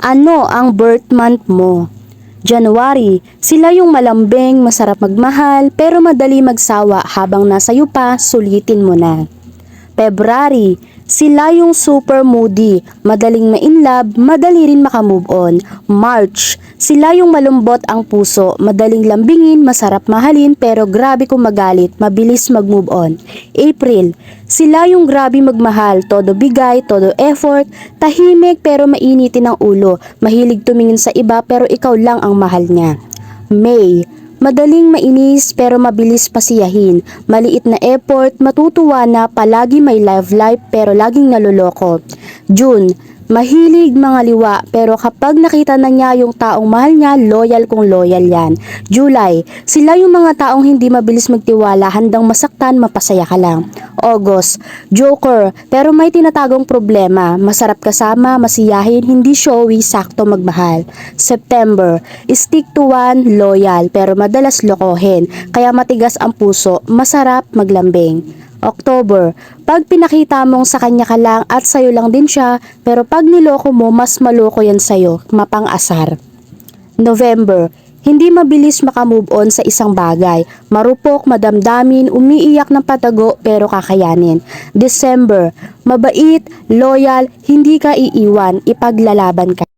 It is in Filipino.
Ano ang birth month mo? January, sila yung malambing, masarap magmahal, pero madali magsawa habang nasa iyo pa, sulitin mo na. February, sila yung super moody, madaling ma-inlove, madali rin makamove on. March, sila yung malumbot ang puso, madaling lambingin, masarap mahalin, pero grabe kung magalit, mabilis mag-move on. April, sila yung grabe magmahal, todo bigay, todo effort, tahimik pero mainitin ang ulo, mahilig tumingin sa iba pero ikaw lang ang mahal niya. May, madaling mainis pero mabilis pasiyahin, maliit na effort, matutuwa na, palagi may love life pero laging naloloko. June, mahilig mga liwa pero kapag nakita na niya yung taong mahal niya, loyal kung loyal yan. July, sila yung mga taong hindi mabilis magtiwala, handang masaktan, mapasaya ka lang. August, joker pero may tinatagong problema, masarap kasama, masiyahin, hindi showy, sakto magmahal. September, stick to one, loyal pero madalas lokohin, kaya matigas ang puso, masarap maglambing. October, pag pinakita mong sa kanya ka lang at sayo lang din siya, pero pag niloko mo, mas maloko yan sayo, mapang-asar. November, hindi mabilis makamove on sa isang bagay, marupok, madamdamin, umiiyak ng patago pero kakayanin. December, mabait, loyal, hindi ka iiwan, ipaglalaban ka.